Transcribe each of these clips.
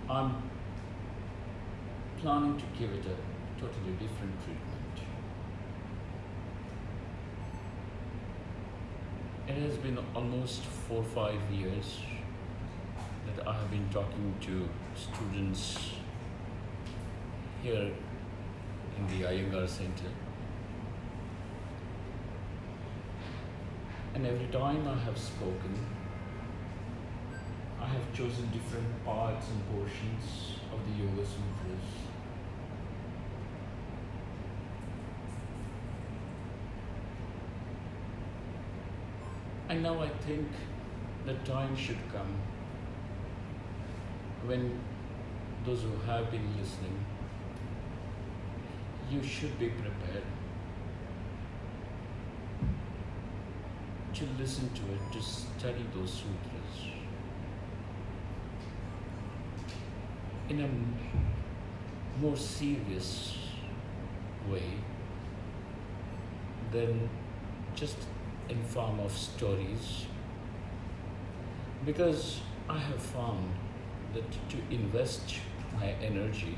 I'm planning to give it a totally different treatment. It has been almost 4 or 5 years that I have been talking to students here in the Iyengar Center. And every time I have spoken, I have chosen different parts and portions of the Yoga Sutras. And now I think the time should come when those who have been listening, you should be prepared to listen to it, to study those sutras in a more serious way than just in form of stories, because I have found that to invest my energy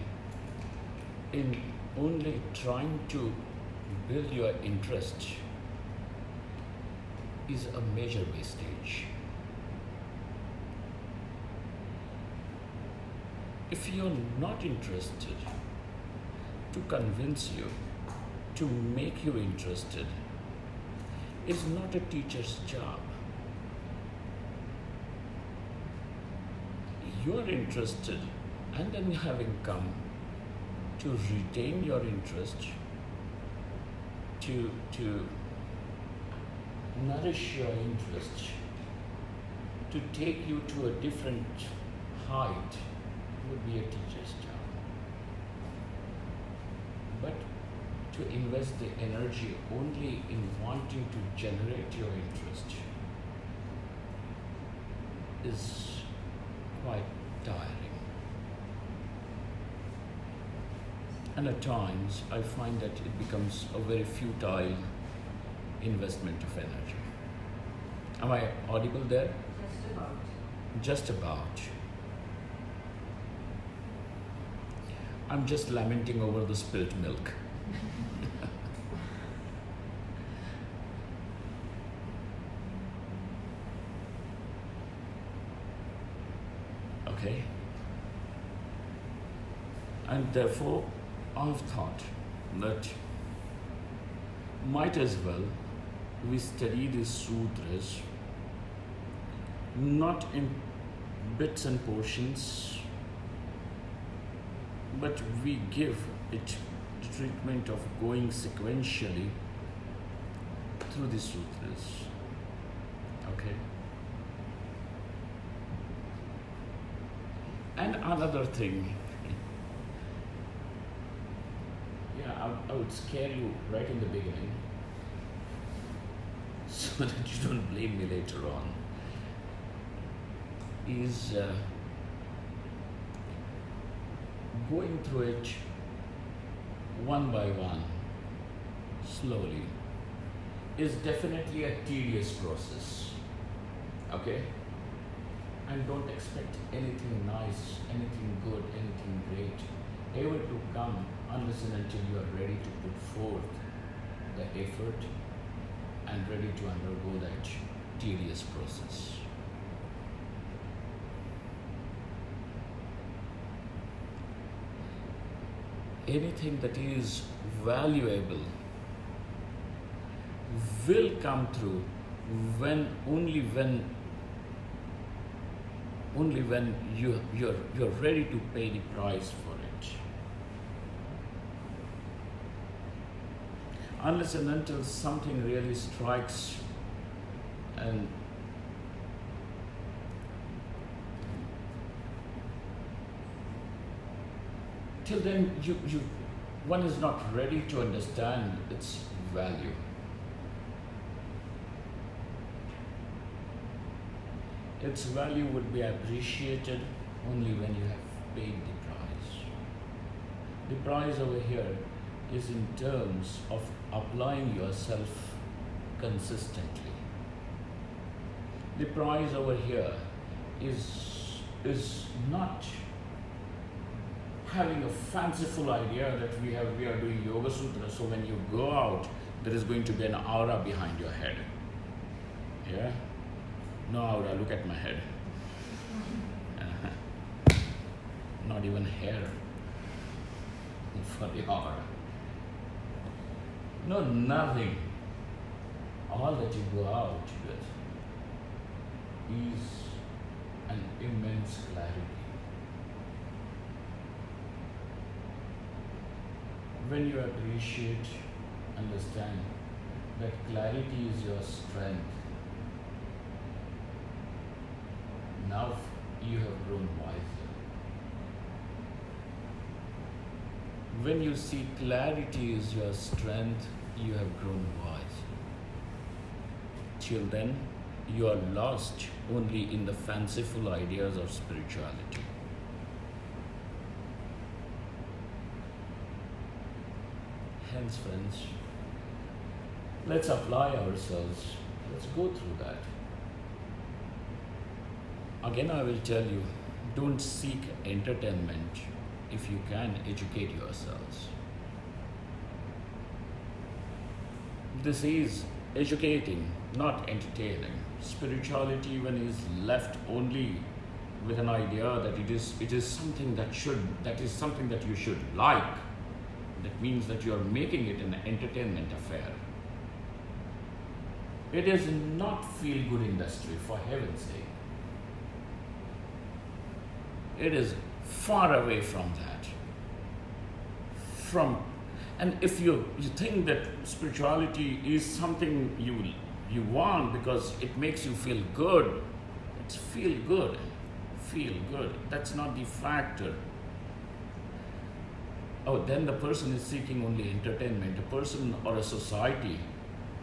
in only trying to build your interest is a major wastage. If you're not interested, to convince you, to make you interested, is not a teacher's job. You're interested, and then having come to retain your interest, to nourish your interest, to take you to a different height would be a teacher's job. But to invest the energy only in wanting to generate your interest is quite tiring. And at times I find that it becomes a very futile investment of energy. Am I audible there? Just about. Just about. I'm just lamenting over the spilt milk. Okay? And therefore, I've thought that might as well we study these sutras not in bits and portions, but we give it the treatment of going sequentially through the sutras. Okay? And another thing, I would scare you right in the beginning so that you don't blame me later on, is going through it one by one, slowly, is definitely a tedious process. Okay? And don't expect anything nice, anything good, anything great ever to come unless and until you are ready to put forth the effort and ready to undergo that tedious process. Anything that is valuable will come through only when you're ready to pay the price for it. Unless and until something really strikes, and till then one is not ready to understand its value. Its value would be appreciated only when you have paid the price. The price over here is in terms of applying yourself consistently. The price over here is not having a fanciful idea that we are doing YogaSutra, so when you go out, there is going to be an aura behind your head. Yeah? No aura, look at my head. Not even hair for the aura. No, nothing. All that you go out with is an immense clarity. When you appreciate, understand that clarity is your strength, now you have grown wiser. When you see clarity is your strength, you have grown wise. Till then, you are lost only in the fanciful ideas of spirituality. Hence, friends, let's apply ourselves. Let's go through that. Again, I will tell you, don't seek entertainment. If you can, educate yourselves. This is educating, not entertaining. Spirituality, when is left only with an idea that it is something that is something that you should like, that means that you are making it an entertainment affair. It is not feel-good industry, for heaven's sake. It is far away from that. And if you think that spirituality is something you want because it makes you feel good, it's feel good. That's not the factor. Oh, then the person is seeking only entertainment. A person or a society,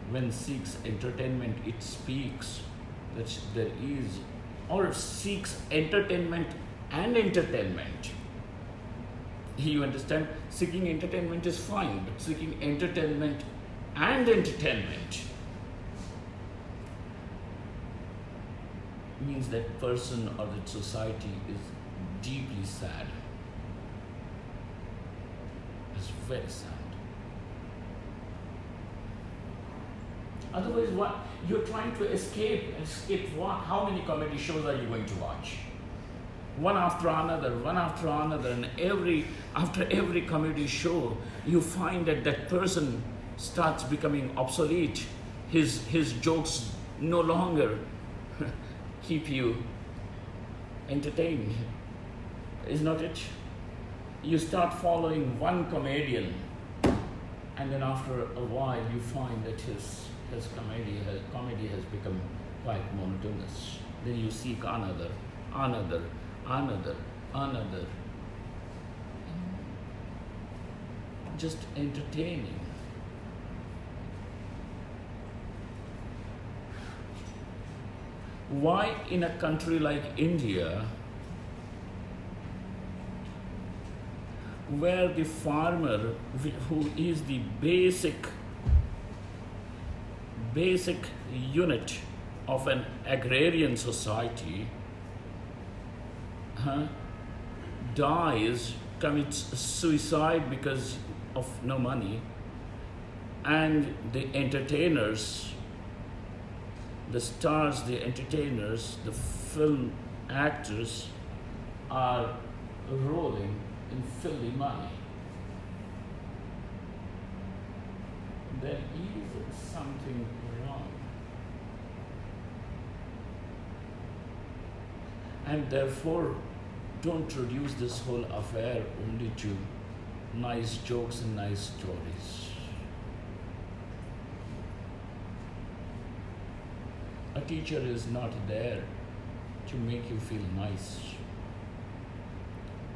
when seeks entertainment, it speaks that there is, or seeks entertainment and entertainment. You understand? Seeking entertainment is fine, but seeking entertainment and entertainment means that person or that society is deeply sad. It's very sad. Otherwise, what you're trying to escape what? How many comedy shows are you going to watch? One after another, and after every comedy show, you find that person starts becoming obsolete. His jokes no longer keep you entertained. Is not it? You start following one comedian, and then after a while you find that his comedy has become quite monotonous. Then you seek another. Just entertaining. Why in a country like India, where the farmer, who is the basic unit of an agrarian society, dies, commits suicide because of no money, and the entertainers, the stars, the entertainers, the film actors are rolling in filthy money. There is something wrong. And therefore, don't reduce this whole affair only to nice jokes and nice stories. A teacher is not there to make you feel nice.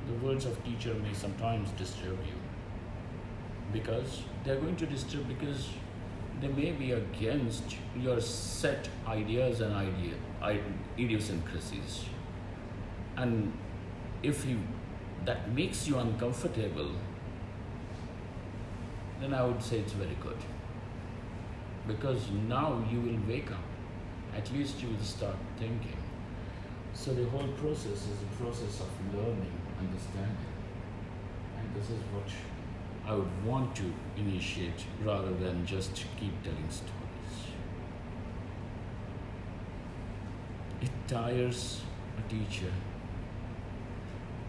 The words of teacher may sometimes disturb you, because they're going to disturb because they may be against your set ideas and idiosyncrasies. And if that makes you uncomfortable, then I would say it's very good. Because now you will wake up. At least you will start thinking. So the whole process is a process of learning, understanding. This is what I would want to initiate rather than just keep telling stories. It tires a teacher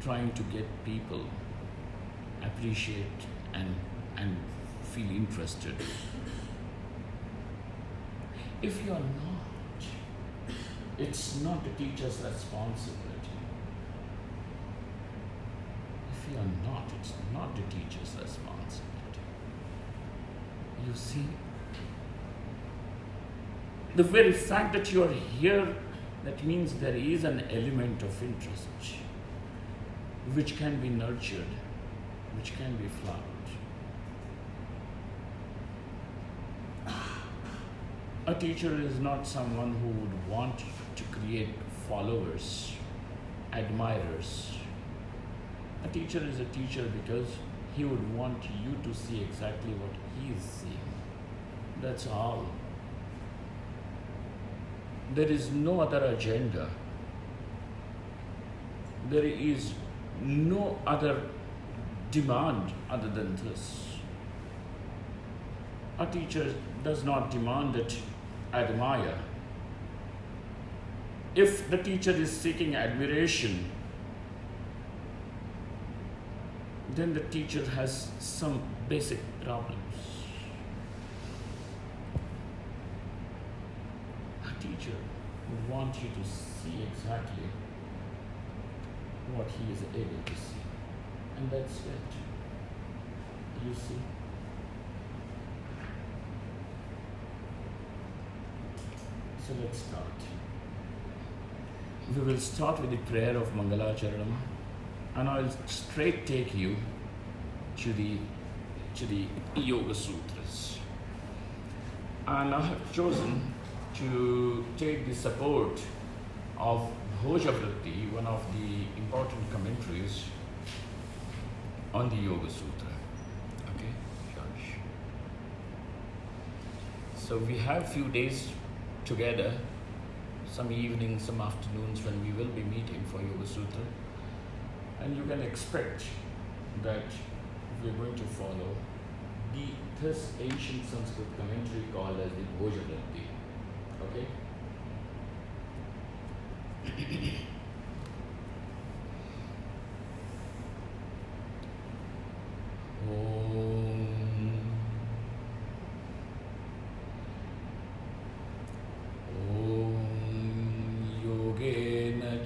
trying to get people appreciate and feel interested. If you are not, it's not the teacher's responsibility. If you are not, it's not the teacher's responsibility. You see, the very fact that you are here, that means there is an element of interest which can be nurtured, which can be flowered. A teacher is not someone who would want to create followers, admirers. A teacher is a teacher because he would want you to see exactly what he is seeing. That's all. There is no other agenda. There is no other demand other than this. A teacher does not demand that admire. If the teacher is seeking admiration, then the teacher has some basic problems. A teacher would want you to see exactly what he is able to see. And that's it. You see? So let's start. We will start with the prayer of Mangalacharanam, and I'll straight take you to the Yoga Sutras. And I have chosen to take the support of Bhojavritti, one of the important commentaries on the Yoga Sutra. Okay, Josh. So we have few days together, some evenings, some afternoons when we will be meeting for Yoga Sutra, and you can expect that we're going to follow this ancient Sanskrit commentary called as the Bhojavritti. Okay?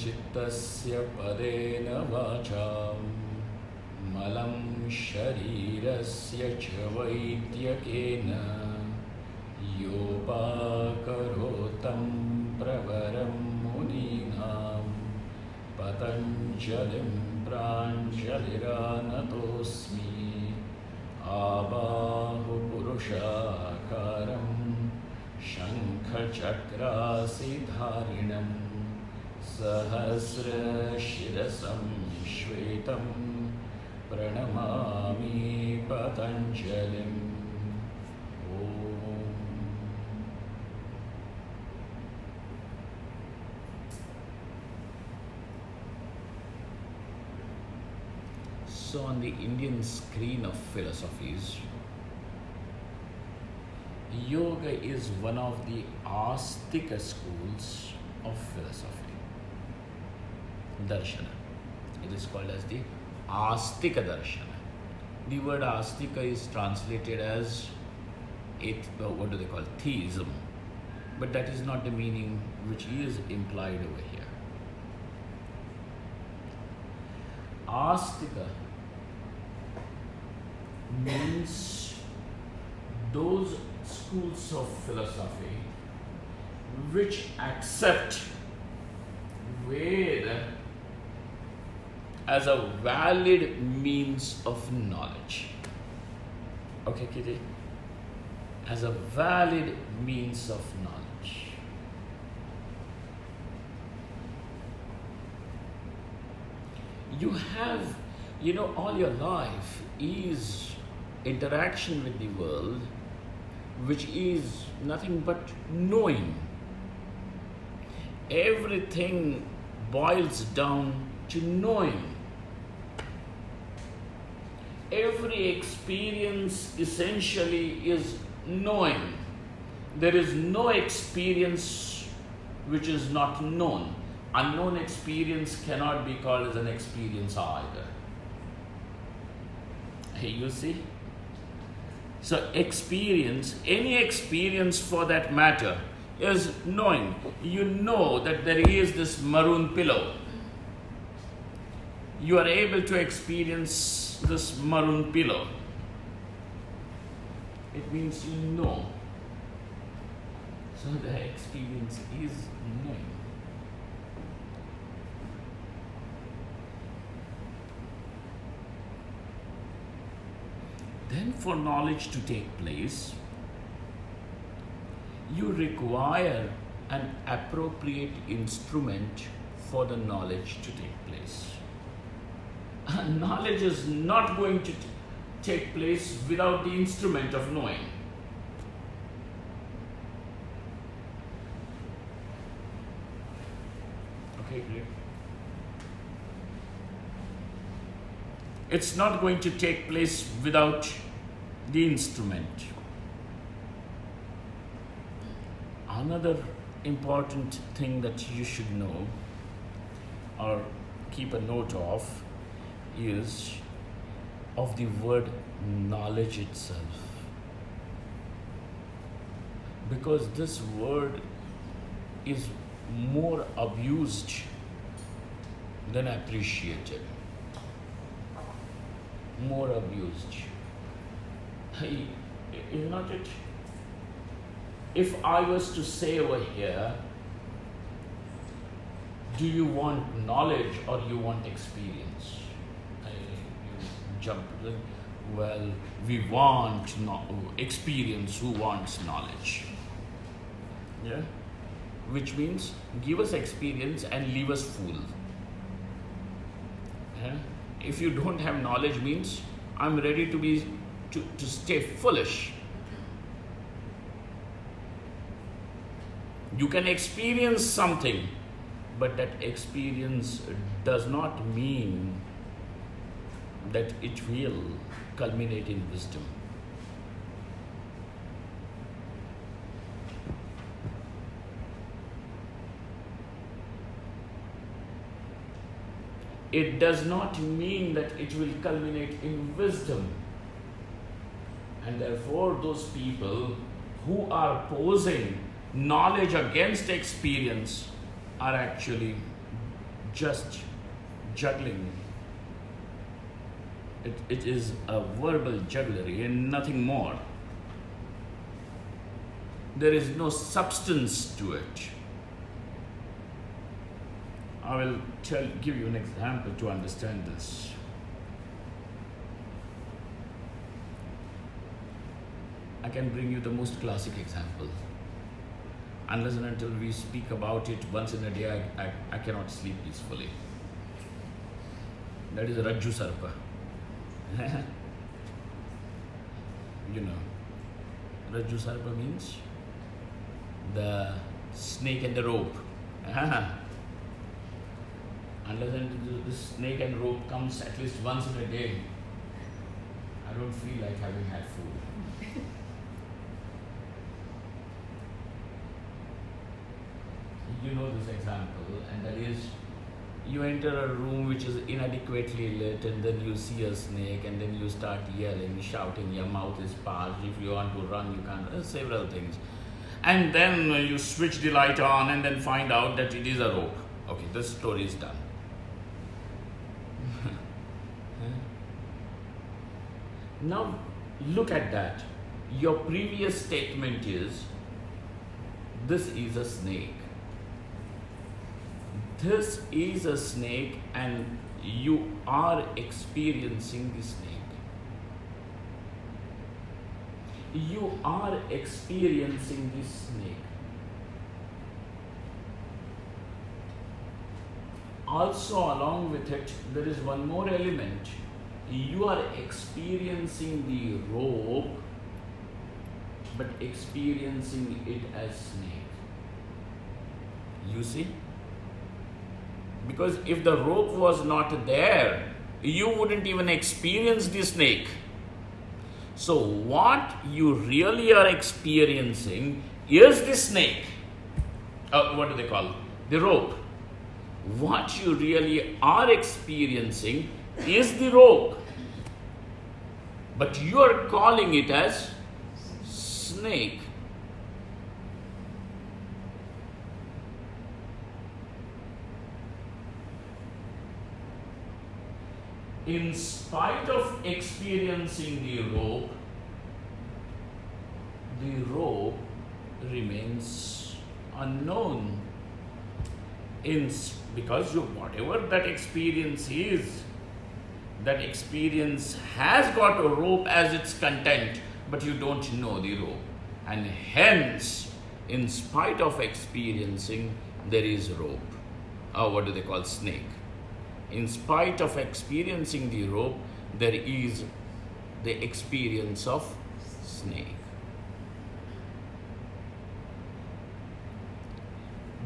चित्तस्य पदेन वाचां मलं शरीरस्य च वैद्यकेन योपाकरोतं प्रवरं मुनीनां पतञ्जलिं प्राञ्जलिरानतोऽस्मि आबाहुपुरुषाकारं शङ्खचक्रासिधारिणम् सहस्रशिरसं श्वेतं प्रणमामि पतञ्जलिम्. So on the Indian screen of philosophies, yoga is one of the Astika schools of philosophy. Darshana. It is called as the Astika Darshana. The word Astika is translated as what do they call theism, but that is not the meaning which is implied over here. Astika means those schools of philosophy which accept Veda as a valid means of knowledge. Okay, Kitty? As a valid means of knowledge. You have, all your life is interaction with the world, which is nothing but knowing. Everything boils down to knowing. Every experience essentially is knowing. There is no experience which is not known. Unknown experience cannot be called as an experience either. Hey, you see? So experience, any experience for that matter, is knowing. You know that there is this maroon pillow. You are able to experience this maroon pillow. It means you know. So the experience is knowing. Then for knowledge to take place, you require an appropriate instrument for the knowledge to take place. Knowledge is not going to take place without the instrument of knowing. Okay, great. It's not going to take place without the instrument. Another important thing that you should know or keep a note of is of the word knowledge itself. Because this word is more abused than appreciated. More abused. Is not it? If I was to say over here, do you want knowledge or you want experience? You jump to the, well, we want experience, who wants knowledge? Yeah? Which means give us experience and leave us fool. Yeah? If you don't have knowledge means I'm ready to stay foolish. You can experience something, but that experience does not mean that it will culminate in wisdom. It does not mean that it will culminate in wisdom. And therefore, those people who are posing knowledge against experience are actually just juggling. It is a verbal jugglery and nothing more. There is no substance to it. I will give you an example to understand this. I can bring you the most classic example. Unless and until we speak about it once in a day, I cannot sleep peacefully. That is Rajju Sarpa. You know, Rajju Sarpa means the snake and the rope. Unless and until the snake and rope comes at least once in a day, I don't feel like having had food. You know this example, and that is, you enter a room which is inadequately lit, and then you see a snake, and then you start yelling, shouting, your mouth is parched, if you want to run, you can't, several things. And then you switch the light on, and then find out that it is a rope. Okay, this story is done. Now, look at that. Your previous statement is, this is a snake. This is a snake and you are experiencing the snake. You are experiencing the snake. Also, along with it, there is one more element. You are experiencing the rope, but experiencing it as snake. You see? Because if the rope was not there, you wouldn't even experience the snake. So what you really are experiencing is the snake. What do they call? The rope. What you really are experiencing is the rope. But you are calling it as snake. In spite of experiencing the rope remains unknown. Because whatever that experience is, that experience has got a rope as its content, but you don't know the rope. And hence, in spite of experiencing, there is rope. What do they call? Snake. In spite of experiencing the rope, there is the experience of snake.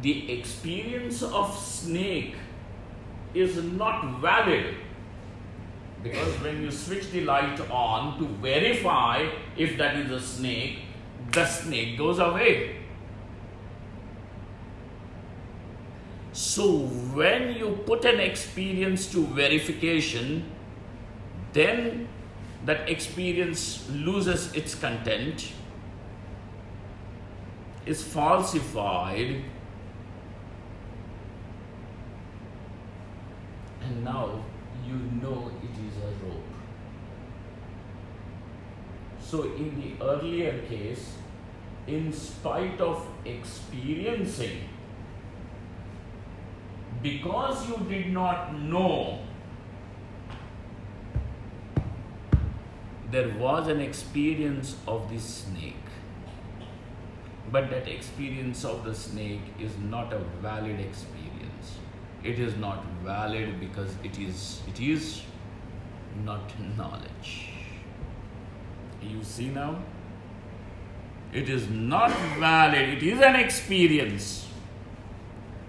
The experience of snake is not valid, because when you switch the light on to verify if that is a snake, the snake goes away. So when you put an experience to verification, then that experience loses its content, is falsified, and now you know it is a rope. So in the earlier case, in spite of experiencing, because you did not know, there was an experience of the snake. But that experience of the snake is not a valid experience. It is not valid because it is not knowledge. You see now? It is not valid. It is an experience.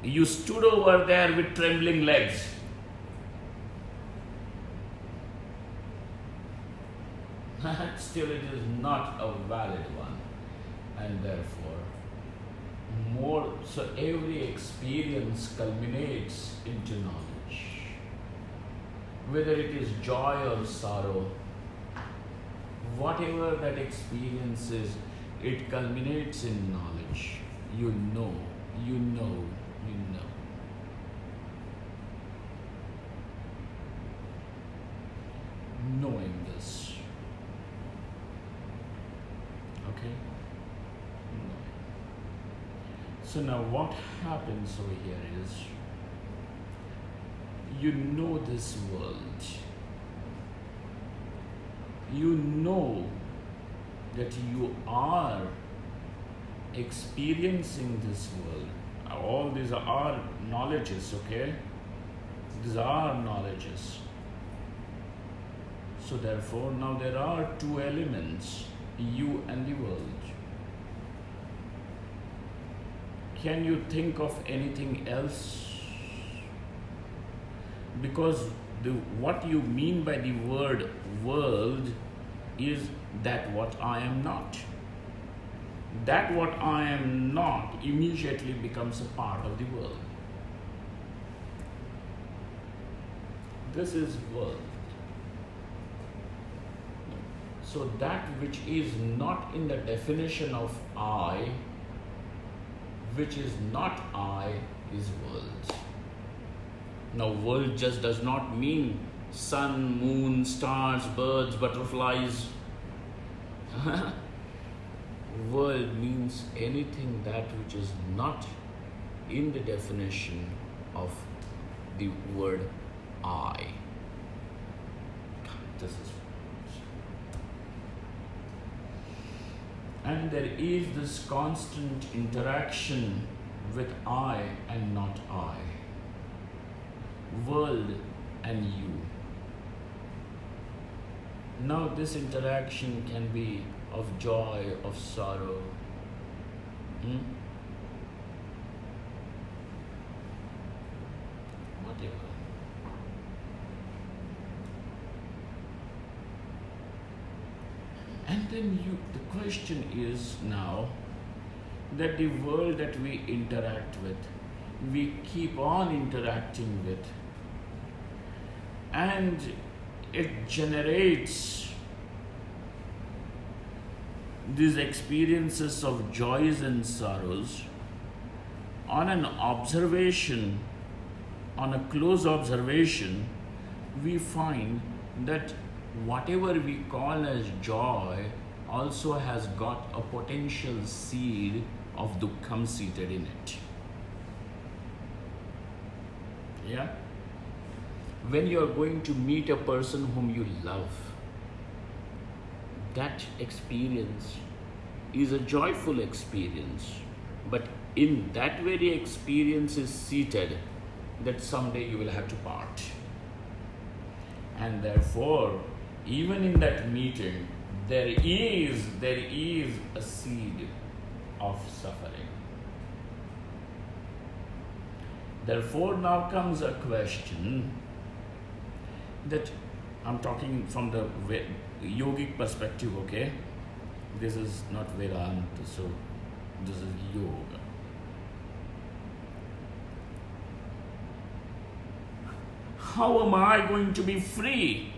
You stood over there with trembling legs. Still, it is not a valid one. And therefore, so every experience culminates into knowledge. Whether it is joy or sorrow, whatever that experience is, it culminates in knowledge. You know. Knowing this. Okay? So now what happens over here is, you know this world. You know that you are experiencing this world. All these are knowledges, okay? These are knowledges. So therefore, now there are two elements, you and the world. Can you think of anything else? Because what you mean by the word world is that what I am not. That what I am not immediately becomes a part of the world. This is world. So that which is not in the definition of I, which is not I, is world. Now, world just does not mean sun, moon, stars, birds, butterflies. World means anything that which is not in the definition of the word I. This is. And there is this constant interaction with I and not I. World and you. Now this interaction can be of joy, of sorrow. Whatever. And then the question is now that the world that we interact with, we keep on interacting with, and it generates these experiences of joys and sorrows. On an observation, on a close observation, we find that whatever we call as joy also has got a potential seed of dukkham seated in it. Yeah? When you are going to meet a person whom you love, that experience is a joyful experience, but in that very experience is seated that someday you will have to part. And therefore, even in that meeting, there is a seed of suffering. Therefore, now comes a question that I'm talking from the yogic perspective, okay? This is not Vedanta, so this is yoga. How am I going to be free?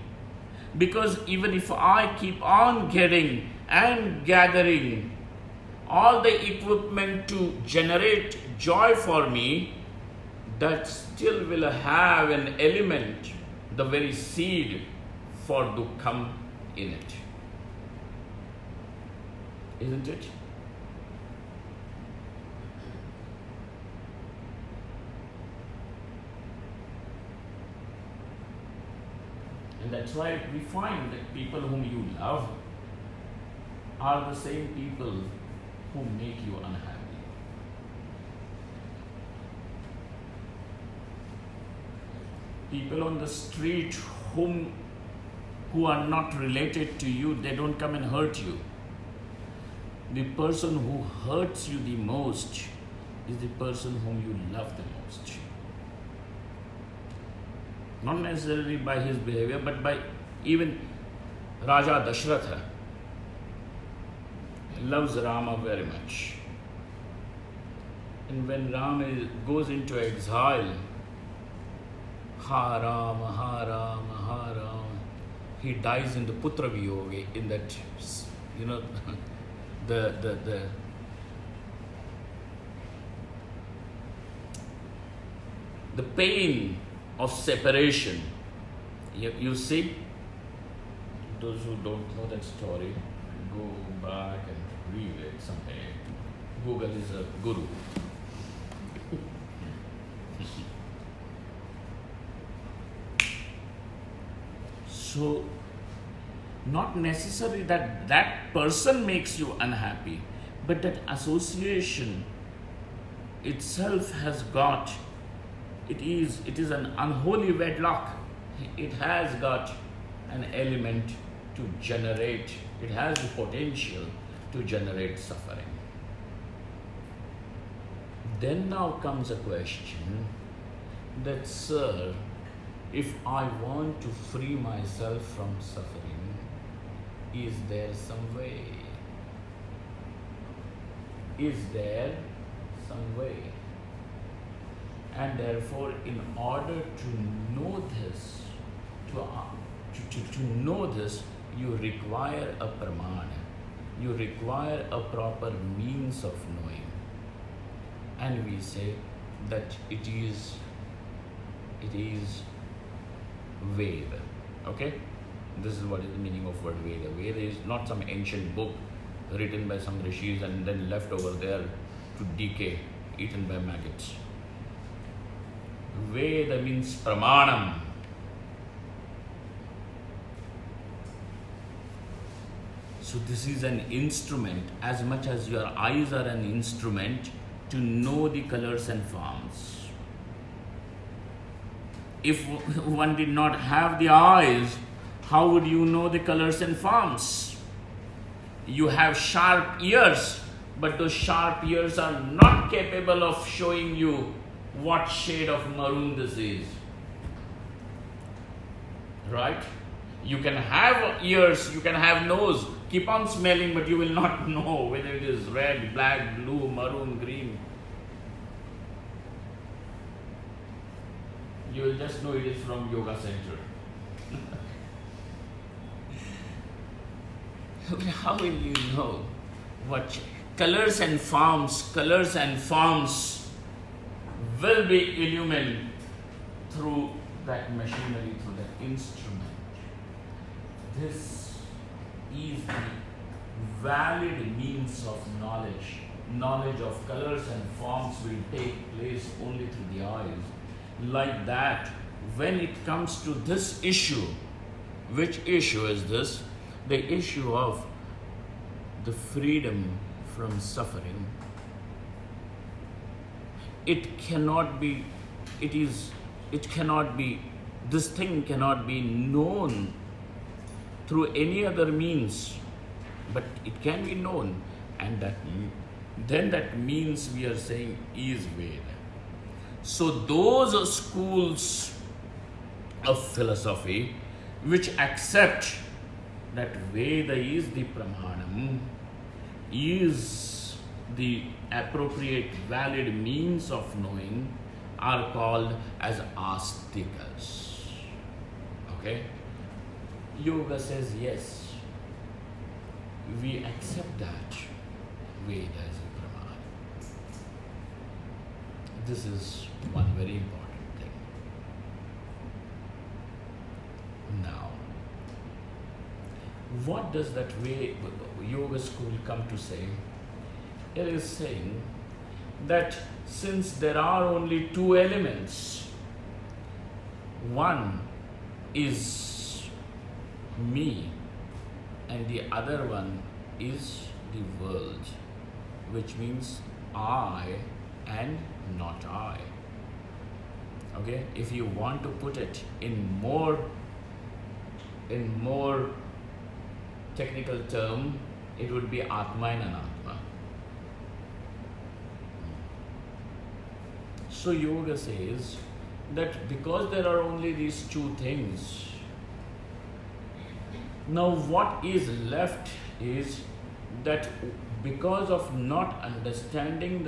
Because even if I keep on getting and gathering all the equipment to generate joy for me, that still will have an element, the very seed for dukkham in it. Isn't it? And that's why we find that people whom you love are the same people who make you unhappy. People on the street who are not related to you, they don't come and hurt you. The person who hurts you the most is the person whom you love the most. Not necessarily by his behavior, but by even Raja Dashratha loves Rama very much. And when Rama goes into exile, Ha Rama, Ha Rama, Ha Rama, he dies in the Putra Viyoga, in that, the pain of separation. You see, those who don't know that story, go back and read it someday. Google is a guru. So, not necessarily that that person makes you unhappy, but that association itself has got, it is an unholy wedlock. It has got an element to generate, it has the potential to generate suffering. Then now comes a question that, sir, if I want to free myself from suffering, is there some way? Is there some way? And therefore, in order to know this, to know this, you require a pramana. You require a proper means of knowing. And we say that it is Veda. Okay? This is what is the meaning of word Veda. Veda is not some ancient book written by some rishis and then left over there to decay, eaten by maggots. Veda means pramanam. So this is an instrument, as much as your eyes are an instrument to know the colors and forms. If one did not have the eyes, how would you know the colors and forms? You have sharp ears, but those sharp ears are not capable of showing you what shade of maroon this is. Right? You can have ears, you can have nose, keep on smelling, but you will not know whether it is red, black, blue, maroon, green. You will just know it is from yoga center. How will you know what colors and forms will be illumined through that machinery, through that instrument. This is the valid means of knowledge. Knowledge of colors and forms will take place only through the eyes. Like that, when it comes to this issue, which issue is this? The issue of the freedom from suffering. This thing cannot be known through any other means, but it can be known, and that means we are saying is Veda. So those schools of philosophy which accept that Veda is the Pramanam, is the appropriate valid means of knowing, are called as Astikas. Okay? Yoga says yes, we accept that Veda is a Pramanam. This is one very important thing. Now, what does that yoga school come to say? It is saying that since there are only two elements, one is me and the other one is the world, which means I and not I. Okay, if you want to put it in more technical term, it would be Atma and Anatma. So yoga says that because there are only these two things, now what is left is that because of not understanding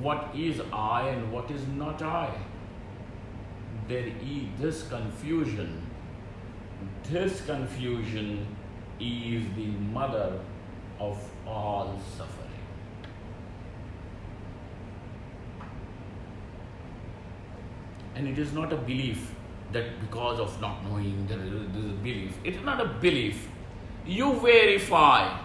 what is I and what is not I, there is this confusion. This confusion is the mother of all suffering. And it is not a belief that because of not knowing there is a belief. It is not a belief. You verify.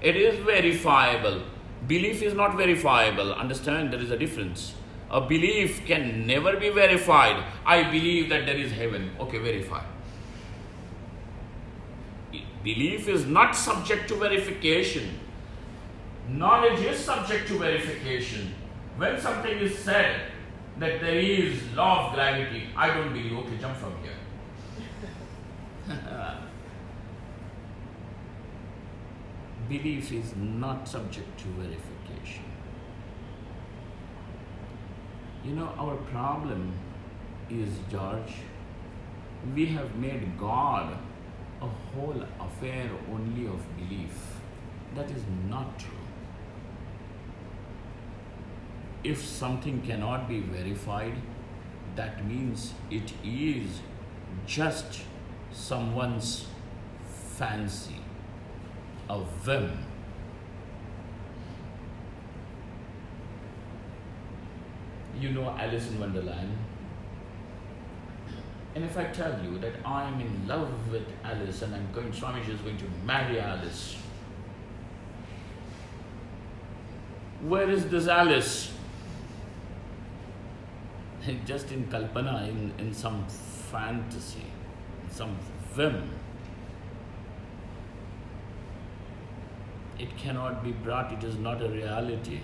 It is verifiable. Belief is not verifiable. Understand, there is a difference. A belief can never be verified. I believe that there is heaven. Okay, verify. Belief is not subject to verification. Knowledge is subject to verification. When something is said that there is law of gravity, I don't believe, okay, jump from here. Belief is not subject to verification. You know, our problem is, George, we have made God a whole affair only of belief. That is not true. If something cannot be verified, that means it is just someone's fancy, a whim. You know Alice in Wonderland? And if I tell you that I am in love with Alice and Swami is going to marry Alice, where is this Alice? Just in Kalpana, in some fantasy, in some whim. It cannot be brought, it is not a reality.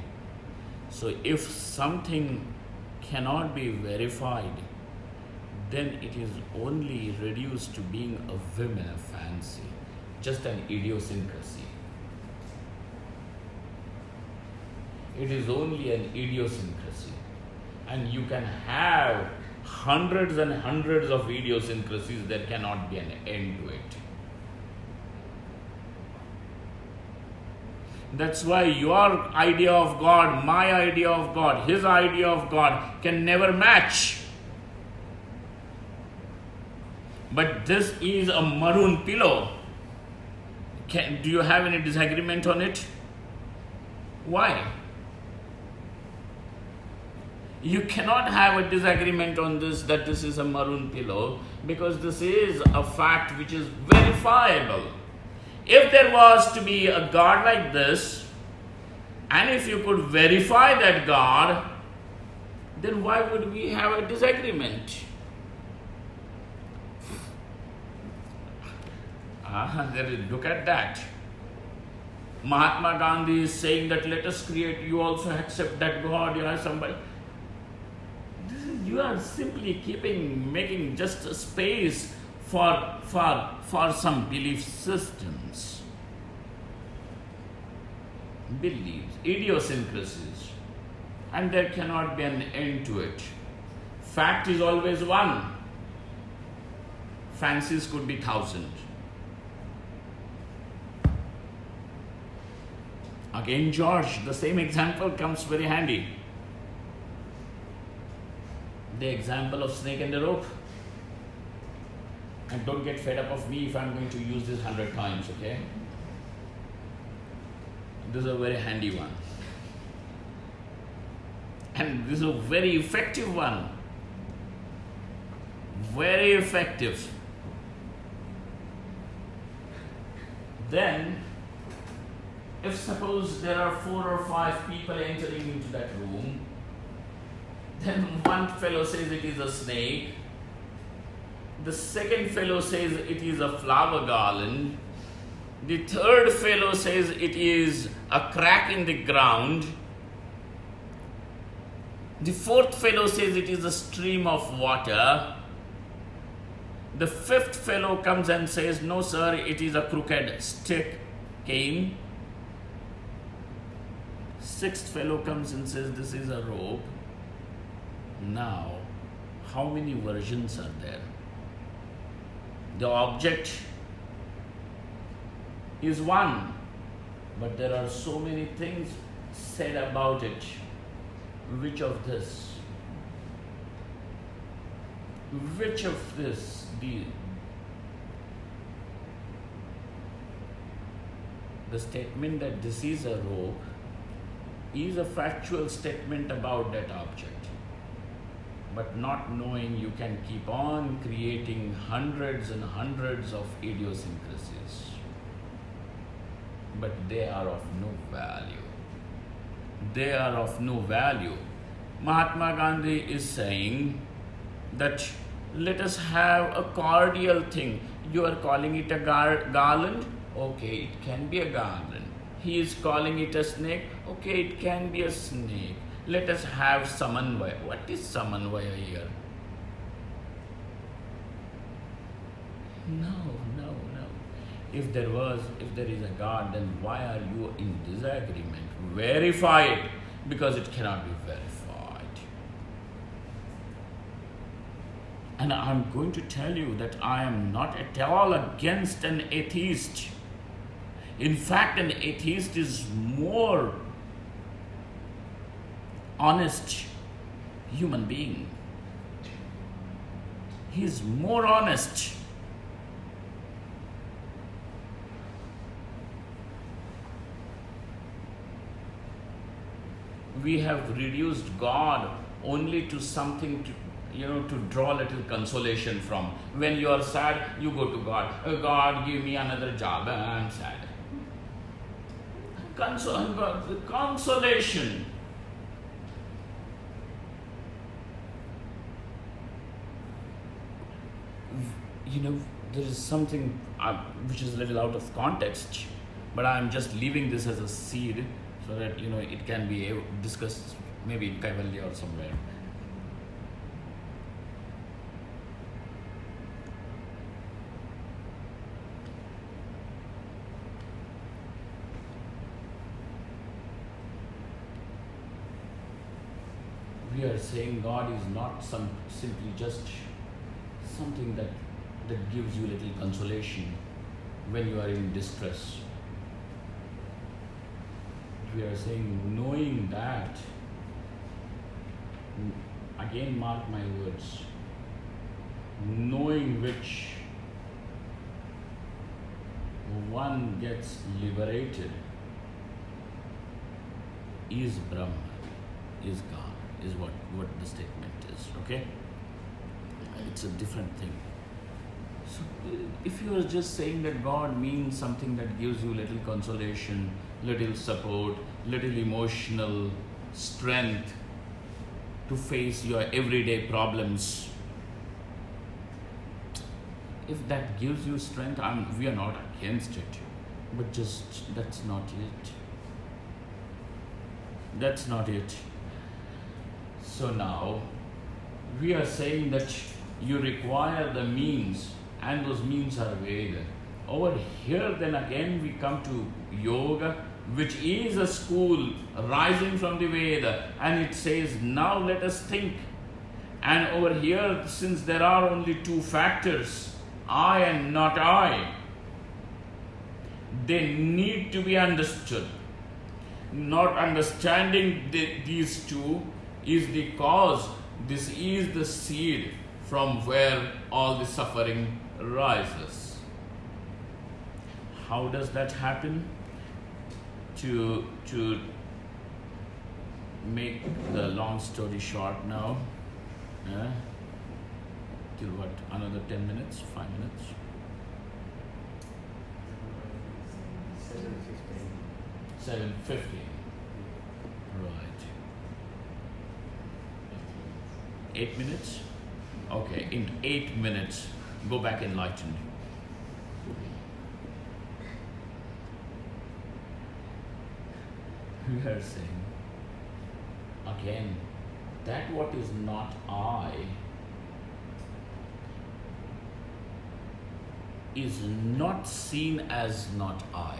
So if something cannot be verified, then it is only reduced to being a whim and a fancy, just an idiosyncrasy. It is only an idiosyncrasy. And you can have hundreds and hundreds of idiosyncrasies, there cannot be an end to it. That's why your idea of God, my idea of God, his idea of God can never match. But this is a maroon pillow. Do you have any disagreement on it? Why? You cannot have a disagreement on this, that this is a maroon pillow, because this is a fact which is verifiable. If there was to be a God like this, and if you could verify that God, then why would we have a disagreement? Look at that. Mahatma Gandhi is saying that let us create, you also accept that God, you have somebody. You are simply making just a space for some belief systems, beliefs, idiosyncrasies, and there cannot be an end to it. Fact is always one. Fancies could be 1,000. Again, George, the same example comes very handy. The example of snake and the rope. And don't get fed up of me if I'm going to use this 100 times, okay? This is a very handy one. And this is a very effective one. Very effective. Then, if suppose there are 4 or 5 people entering into that room, then one fellow says it is a snake, the second fellow says it is a flower garland, the third fellow says it is a crack in the ground, the fourth fellow says it is a stream of water, the fifth fellow comes and says, no sir, it is a crooked stick, cane. Sixth fellow comes and says this is a rope. Now, how many versions are there? The object is one, but there are so many things said about it. Which of this? Which of this? The statement that this is a rope is a factual statement about that object. But not knowing, you can keep on creating hundreds and hundreds of idiosyncrasies. But they are of no value. They are of no value. Mahatma Gandhi is saying that let us have a cordial thing. You are calling it a garland? Okay, it can be a garland. He is calling it a snake? Okay, it can be a snake. Let us have samanvaya. What is samanvaya here? No. If there is a God, then why are you in disagreement? Verify it, because it cannot be verified. And I'm going to tell you that I am not at all against an atheist. In fact, an atheist is more honest human being. He is more honest. We have reduced God only to something to draw little consolation from. When you are sad, you go to God. God, give me another job. I'm sad. Consolation. There is something which is a little out of context, but I'm just leaving this as a seed so that it can be discussed maybe in Kaivalya or somewhere. We we are saying God is not simply just something that gives you little consolation when you are in distress. We are saying, knowing that, again mark my words, knowing which one gets liberated is Brahma, is God, is what the statement is, okay? It's a different thing. So if you are just saying that God means something that gives you little consolation, little support, little emotional strength to face your everyday problems, if that gives you strength, we are not against it, but just that's not it. That's not it. So now we are saying that you require the means, and those means are Veda. Over here then again we come to yoga, which is a school rising from the Veda, and it says, now let us think. And over here, since there are only two factors, I and not I, they need to be understood. Not understanding these two is the cause. This is the seed from where all the suffering rises. How does that happen? To make the long story short now, till what, another 10 minutes, 5 minutes? 7:50. Right. 8 minutes? Okay, in 8 minutes, go back enlightened. We are saying, again, that what is not I is not seen as not I.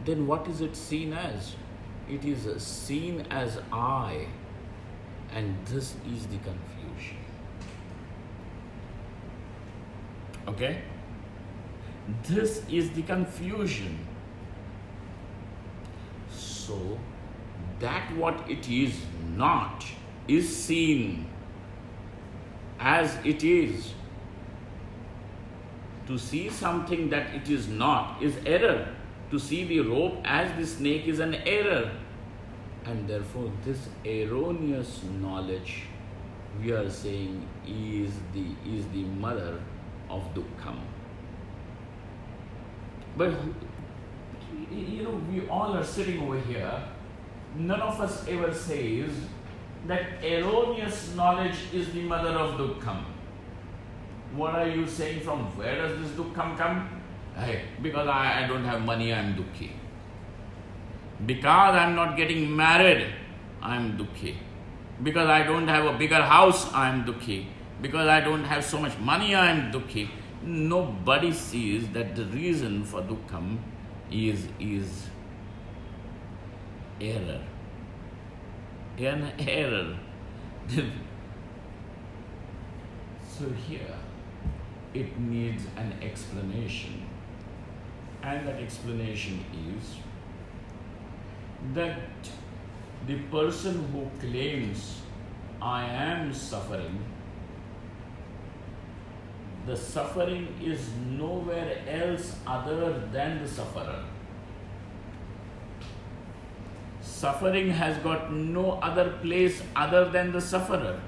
Then what is it seen as? It is seen as I, and this is the confusion. Okay? This is the confusion. So, that what it is not is seen as it is. To see something that it is not is error. To see the rope as the snake is an error. And therefore, this erroneous knowledge, we are saying, is the mother of dukkham. But we all are sitting over here. None of us ever says that erroneous knowledge is the mother of dukkham. What are you saying? From where does this dukkham come? Hey, because I don't have money, I am dukkhi. Because I am not getting married, I am dukkhi. Because I don't have a bigger house, I am dukkhi. Because I don't have so much money, I am dukkhi. Nobody sees that the reason for dukkham is error. An error. So here, it needs an explanation. And that explanation is that the person who claims I am suffering, the suffering is nowhere else other than the sufferer. Suffering has got no other place other than the sufferer.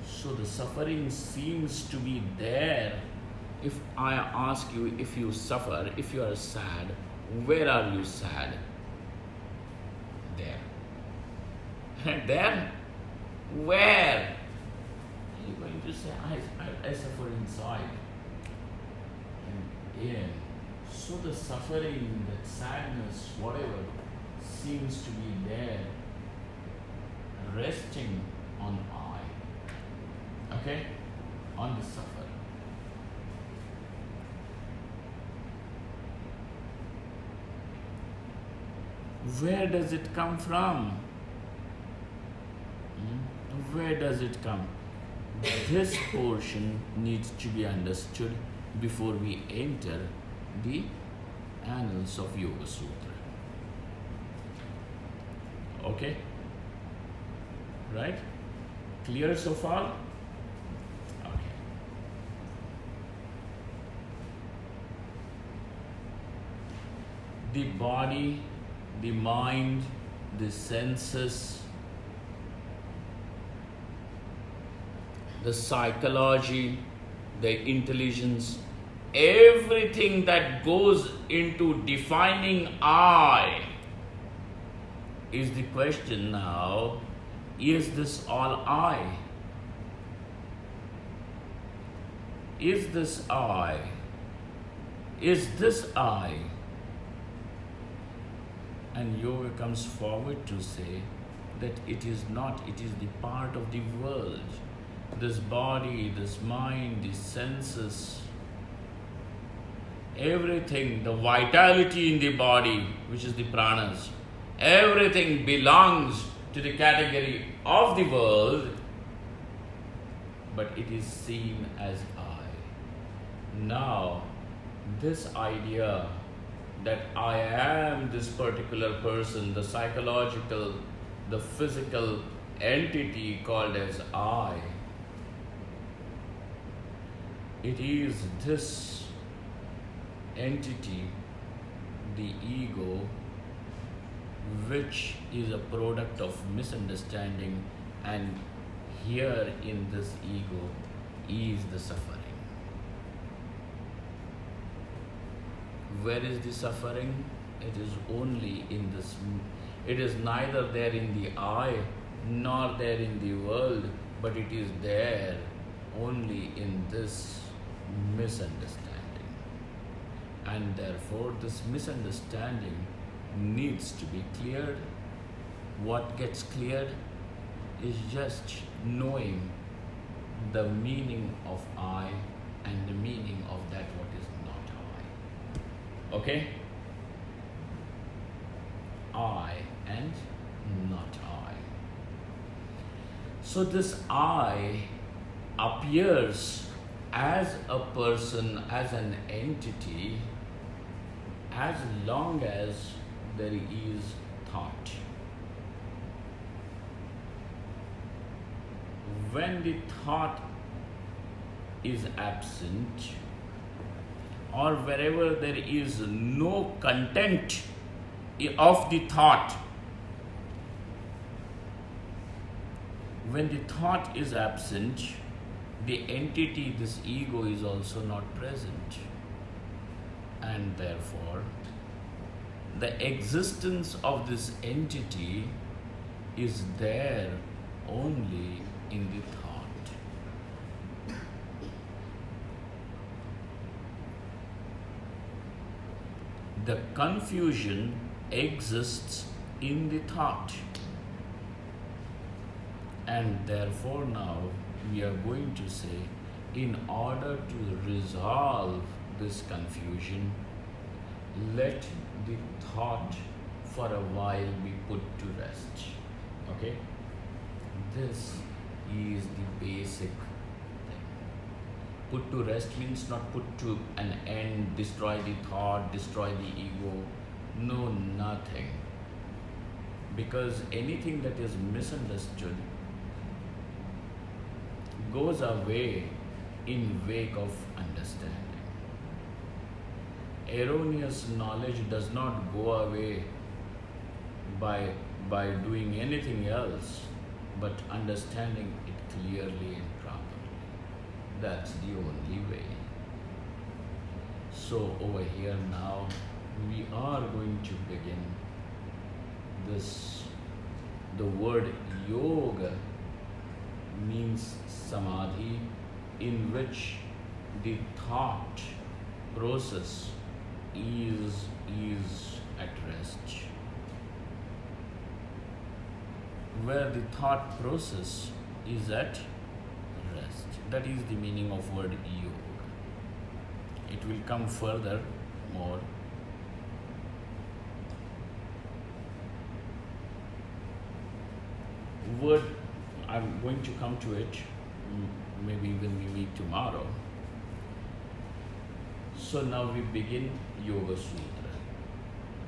So the suffering seems to be there. If I ask you, if you suffer, if you are sad, where are you sad? There. There? Where? You're going to say, I suffer inside. And in. So the suffering, that sadness, whatever, seems to be there, resting on I. Okay? On the suffer. Where does it come from? Where does it come? This portion needs to be understood before we enter the annals of YogaSutra. Okay? Right? Clear so far? Okay. The body, the mind, the senses, the psychology, the intelligence, everything that goes into defining I is the question now. Is this all I? Is this I? Is this I? And yoga comes forward to say that it is not, it is the part of the world. This body, this mind, these senses, everything, the vitality in the body, which is the pranas, everything belongs to the category of the world, but it is seen as I. Now, this idea that I am this particular person, the psychological, the physical entity called as I, it is this entity, the ego, which is a product of misunderstanding, and here in this ego is the suffering. Where is the suffering? It is only in this, it is neither there in the I nor there in the world, but it is there only in this misunderstanding. And therefore this misunderstanding needs to be cleared. What gets cleared is just knowing the meaning of I and the meaning of that what is not I. Okay? I and not I. So this I appears as a person, as an entity, as long as there is thought. When the thought is absent, or wherever there is no content of the thought, when the thought is absent, the entity, this ego, is also not present. And therefore, the existence of this entity is there only in the thought. The confusion exists in the thought. And therefore now we are going to say, in order to resolve this confusion, let the thought for a while be put to rest. Okay? This is the basic thing. Put to rest means not put to an end, destroy the thought, destroy the ego. No, nothing. Because anything that is misunderstood goes away in wake of understanding. Erroneous knowledge does not go away by doing anything else, but understanding it clearly and properly. That's the only way. So over here now, we are going to begin this. The word yoga means samadhi, in which the thought process is at rest. Where the thought process is at rest. That is the meaning of word yoga. It will come further more. word, I'm going to come to it, maybe when we meet tomorrow. So now we begin Yoga Sutra.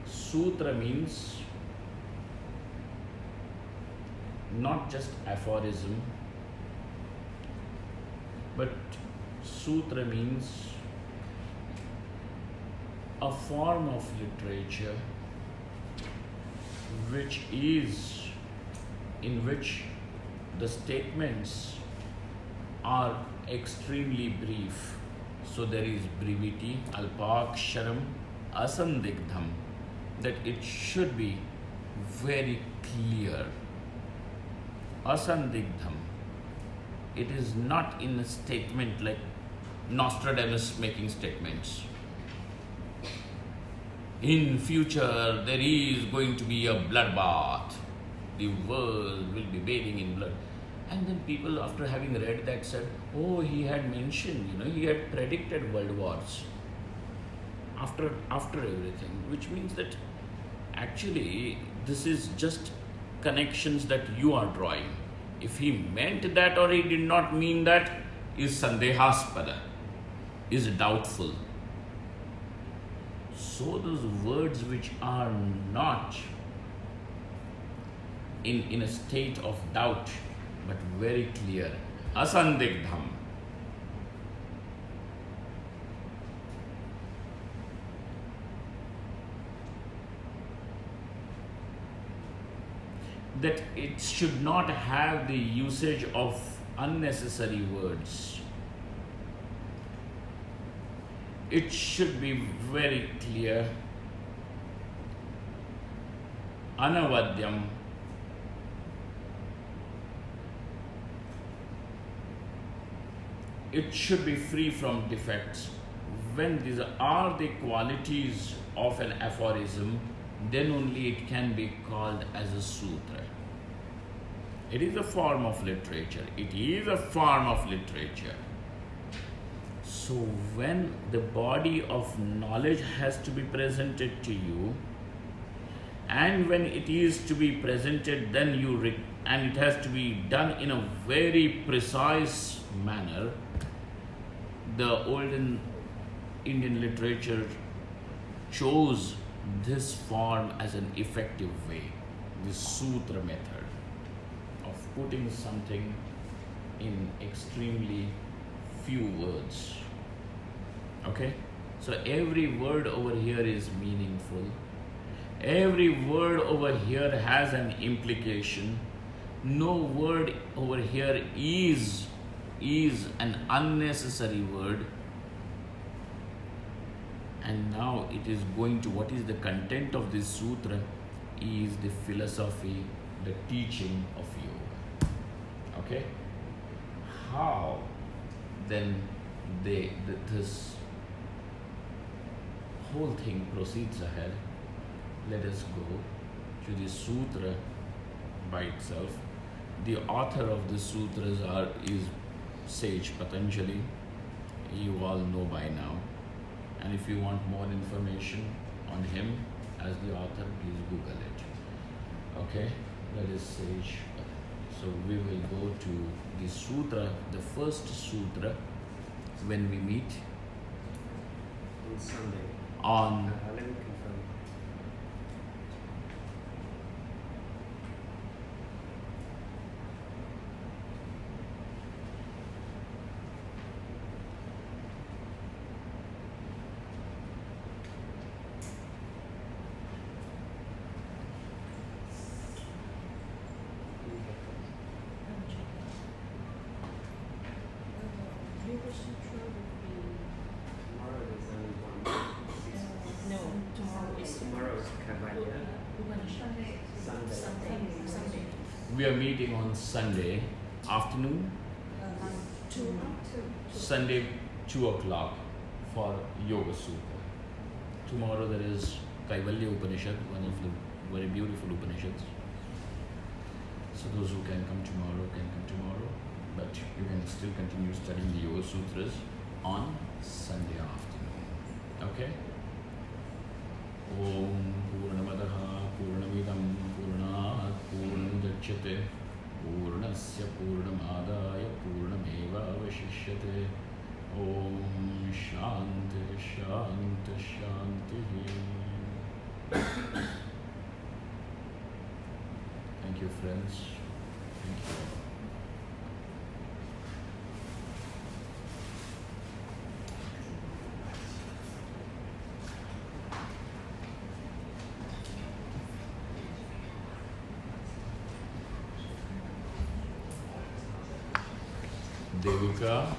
Sutra means not just aphorism, but Sutra means a form of literature in which the statements are extremely brief. So there is brevity, alpaksharam, asandigdham, that it should be very clear. Asandigdham. It is not in a statement like Nostradamus making statements. In future, there is going to be a bloodbath. The world will be bathing in blood. And then people, after having read that, said, oh, he had mentioned, he had predicted world wars after everything, which means that actually this is just connections that you are drawing. If he meant that or he did not mean that is sandehaspada, is doubtful. So those words which are not in a state of doubt but very clear, asandigdham. That it should not have the usage of unnecessary words. It should be very clear, anavadyam. It should be free from defects. When these are the qualities of an aphorism, then only it can be called as a sutra. It is a form of literature. It is a form of literature. So when the body of knowledge has to be presented to you, and when it is to be presented, then and it has to be done in a very precise manner, the olden Indian literature chose this form as an effective way, this sutra method of putting something in extremely few words. Okay? So every word over here is meaningful. Every word over here has an implication. No word over here is an unnecessary word. And now it is going to, what is the content of this sutra is the philosophy, the teaching of yoga. Okay? How then this whole thing proceeds ahead? Let us go to the sutra by itself. The author of the sutras is sage Patanjali. You all know by now. And if you want more information on him as the author, please Google it. Okay, that is sage. So we will go to the sutra, the first sutra, when we meet on Sunday. On let me confirm. YogaSutra would be Tomorrow is only one. no, tomorrow is Kavaya. Sunday. we are meeting on Sunday afternoon, 2. Sunday 2 o'clock for YogaSutra. Tomorrow there is Kaivalya Upanishad, one of the very beautiful Upanishads. So those who can come tomorrow can come tomorrow, but you can still continue studying the Yoga Sutras on Sunday afternoon. Okay? Om Purnamadaha Purnamidam Purnat Purnamudachyate पूर्णस्य पूर्णमादाय पूर्णमेवावशिष्यते. Om Shanti Shanti Shanti. Thank you, friends. Thank you. Devika.